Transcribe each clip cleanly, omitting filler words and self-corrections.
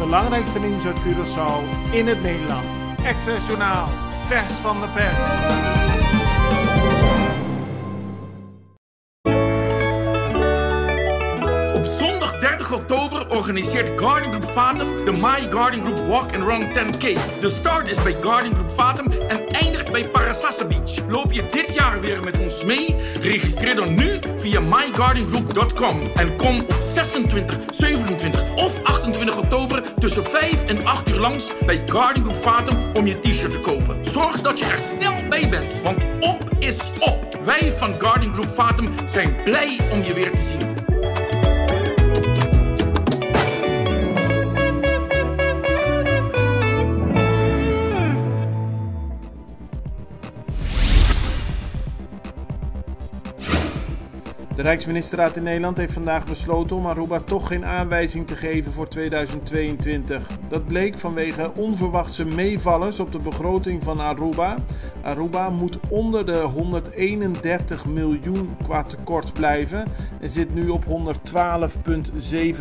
belangrijkste nieuws uit Curaçao in het Nederland. Access Journaal, vers van de pers. Op zondag 30 oktober organiseert Garden Group Fatum de My Garden Group Walk and Run 10K. De start is bij Garden Group Fatum en eindigt bij Parasasa Beach. Loop je dit jaar weer met ons mee? Registreer dan nu via mygardengroup.com en kom op 26, 27 of 28 oktober tussen 5 en 8 uur langs bij Garden Group Fatum om je t-shirt te kopen. Zorg dat je er snel bij bent, want op is op. Wij van Garden Group Fatum zijn blij om je weer te zien. De Rijksministerraad in Nederland heeft vandaag besloten om Aruba toch geen aanwijzing te geven voor 2022. Dat bleek vanwege onverwachte meevallers op de begroting van Aruba. Aruba moet onder de 131 miljoen qua tekort blijven en zit nu op 112,7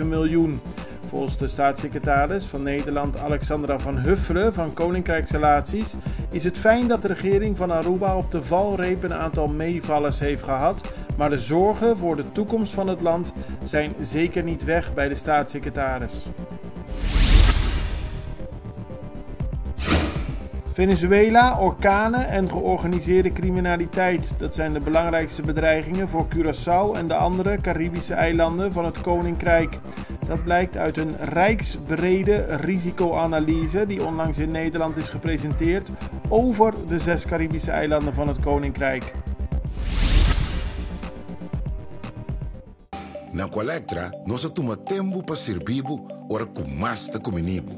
miljoen. Volgens de staatssecretaris van Nederland Alexandra van Huffelen van Koninkrijksrelaties is het fijn dat de regering van Aruba op de valreep een aantal meevallers heeft gehad, maar de zorgen voor de toekomst van het land zijn zeker niet weg bij de staatssecretaris. Venezuela, orkanen en georganiseerde criminaliteit. Dat zijn de belangrijkste bedreigingen voor Curaçao en de andere Caribische eilanden van het Koninkrijk. Dat blijkt uit een rijksbrede risicoanalyse die onlangs in Nederland is gepresenteerd over de 6 Caribische eilanden van het Koninkrijk. Na Colectra, nós toma tempo para servir ora com mais da comunibo.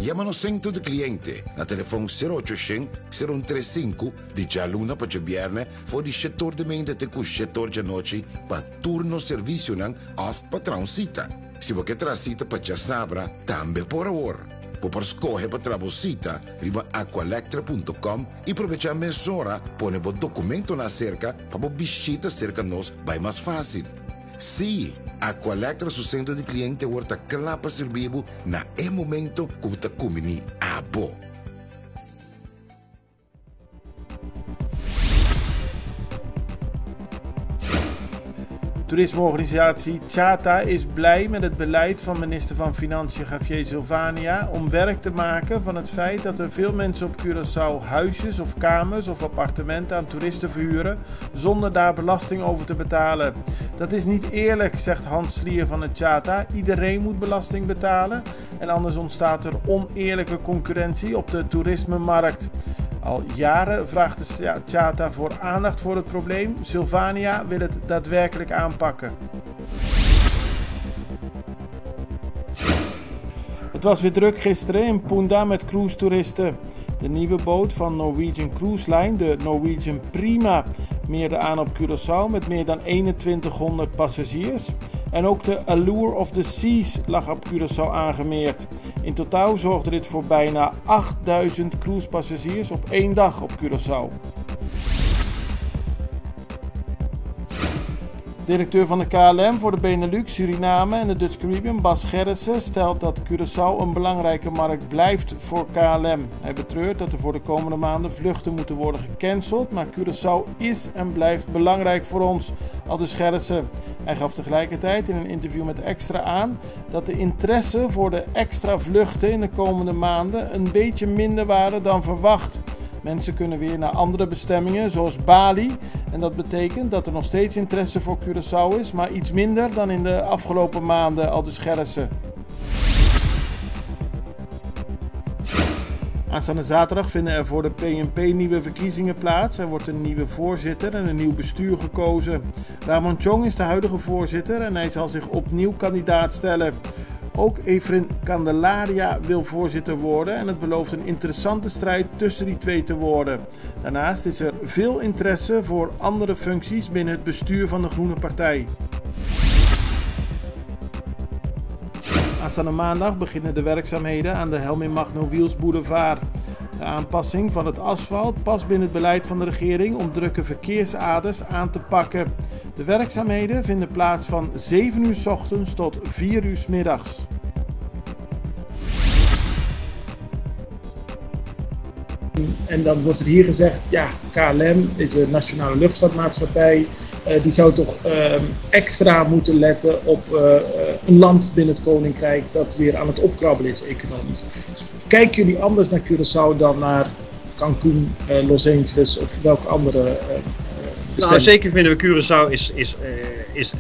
Llama-nos centro de cliente na telefone 0800-035 de Jaluna para Jabierne voor die setor de mente te com setor de noite para turno serviço nan of patrãozita. Se você tracita para Jasabra, também por hora. Por escolher para trabalhar, riba aqualectra.com e aproveitar a mesura, põe o documento na cerca para visita cerca nós, vai mais fácil. Sim, a Colectra su centro de cliente wordt klaar para servir na momento como te comini abo. Toerismeorganisatie Chata is blij met het beleid van minister van Financiën Javier Silvania om werk te maken van het feit dat er veel mensen op Curaçao huisjes of kamers of appartementen aan toeristen verhuren zonder daar belasting over te betalen. Dat is niet eerlijk, zegt Hans Slier van het Chata. Iedereen moet belasting betalen en anders ontstaat er oneerlijke concurrentie op de toerismemarkt. Al jaren vraagt de Chata voor aandacht voor het probleem. Silvania wil het daadwerkelijk aanpakken. Het was weer druk gisteren in Punta met cruise-toeristen. De nieuwe boot van Norwegian Cruise Line, de Norwegian Prima, meerde aan op Curaçao met meer dan 2100 passagiers. En ook de Allure of the Seas lag op Curaçao aangemeerd. In totaal zorgde dit voor bijna 8000 cruisepassagiers op 1 dag op Curaçao. Directeur van de KLM voor de Benelux, Suriname en de Dutch Caribbean, Bas Gerritsen, stelt dat Curaçao een belangrijke markt blijft voor KLM. Hij betreurt dat er voor de komende maanden vluchten moeten worden gecanceld, maar Curaçao is en blijft belangrijk voor ons, aldus Gerritsen. Hij gaf tegelijkertijd in een interview met Extra aan dat de interesse voor de extra vluchten in de komende maanden een beetje minder waren dan verwacht. Mensen kunnen weer naar andere bestemmingen zoals Bali en dat betekent dat er nog steeds interesse voor Curaçao is, maar iets minder dan in de afgelopen maanden, aldus Gerritsen. Aanstaande zaterdag vinden er voor de PNP nieuwe verkiezingen plaats. Er wordt een nieuwe voorzitter en een nieuw bestuur gekozen. Ramon Chong is de huidige voorzitter en hij zal zich opnieuw kandidaat stellen. Ook Efren Candelaria wil voorzitter worden en het belooft een interessante strijd tussen die twee te worden. Daarnaast is er veel interesse voor andere functies binnen het bestuur van de Groene Partij. Aanstaande maandag beginnen de werkzaamheden aan de Helmin Magno Wiels Boulevard. De aanpassing van het asfalt past binnen het beleid van de regering om drukke verkeersaders aan te pakken. De werkzaamheden vinden plaats van 7 uur 's ochtends tot 4 uur 's middags. En dan wordt er hier gezegd, ja, KLM is een nationale luchtvaartmaatschappij. Die zou toch extra moeten letten op een land binnen het Koninkrijk dat weer aan het opkrabbelen is economisch. Dus kijken jullie anders naar Curaçao dan naar Cancun, Los Angeles of welke andere Nou, zeker vinden we Curaçao is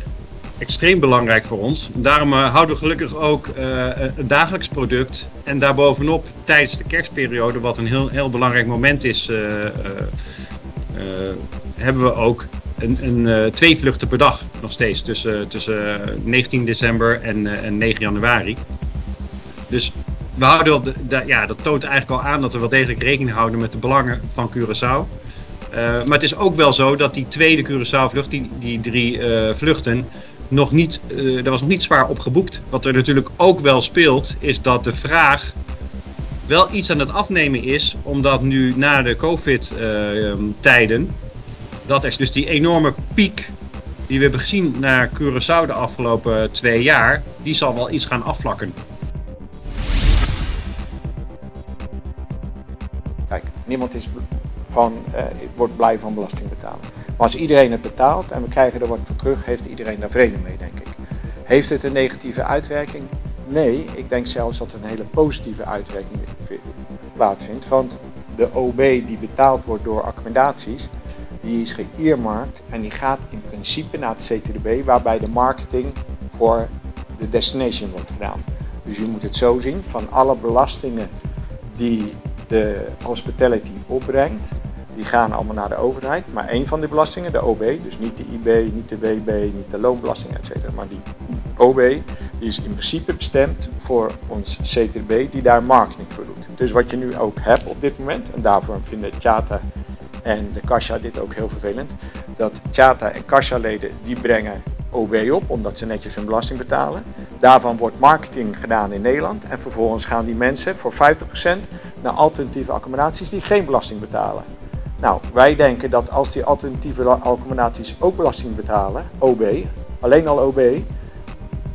extreem belangrijk voor ons. Daarom houden we gelukkig ook een dagelijks product. En daarbovenop tijdens de kerstperiode, wat een heel belangrijk moment is, hebben we ook 2 vluchten per dag nog steeds tussen 19 december en 9 januari. Dus we houden dat toont eigenlijk al aan dat we wel degelijk rekening houden met de belangen van Curaçao. Maar het is ook wel zo dat die tweede Curaçao-vlucht, die 3 vluchten, er was nog niet zwaar op geboekt. Wat er natuurlijk ook wel speelt, is dat de vraag wel iets aan het afnemen is, omdat nu na de COVID-tijden, dat is dus die enorme piek die we hebben gezien naar Curaçao de afgelopen 2 jaar, die zal wel iets gaan afvlakken. Kijk, niemand wordt blij van belasting betalen. Maar als iedereen het betaalt en we krijgen er wat voor terug, heeft iedereen daar vrede mee, denk ik. Heeft het een negatieve uitwerking? Nee, ik denk zelfs dat er een hele positieve uitwerking plaatsvindt. Want de OB die betaald wordt door accommodaties, die is geëarmarkt en die gaat in principe naar het CTDB, waarbij de marketing voor de destination wordt gedaan. Dus je moet het zo zien, van alle belastingen die de hospitality opbrengt, die gaan allemaal naar de overheid. Maar één van die belastingen, de OB, dus niet de IB, niet de WB, niet de loonbelasting, etc. Maar die OB, die is in principe bestemd voor ons CTDB, die daar marketing voor doet. Dus wat je nu ook hebt op dit moment, en daarvoor vinden Tjata en de Kasha dit ook heel vervelend, dat Tjata en Kasha-leden die brengen OB op, omdat ze netjes hun belasting betalen. Daarvan wordt marketing gedaan in Nederland en vervolgens gaan die mensen voor 50% naar alternatieve accommodaties die geen belasting betalen. Nou, wij denken dat als die alternatieve accommodaties ook belasting betalen, OB, alleen al OB,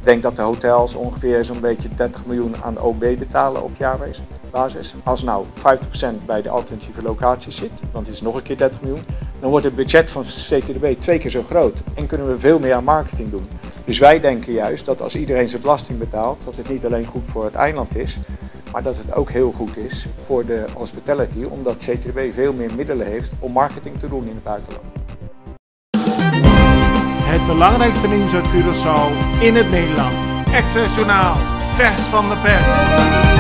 denk dat de hotels ongeveer zo'n beetje 30 miljoen aan OB betalen op jaarbasis. Als nou 50% bij de alternatieve locaties zit, want het is nog een keer 30 miljoen, dan wordt het budget van CTDB 2 keer zo groot en kunnen we veel meer aan marketing doen. Dus wij denken juist dat als iedereen zijn belasting betaalt, dat het niet alleen goed voor het eiland is, maar dat het ook heel goed is voor de hospitality, omdat CTDB veel meer middelen heeft om marketing te doen in het buitenland. Het belangrijkste nieuws uit Curaçao in het Nederland. Extra Journaal, vers van de pers.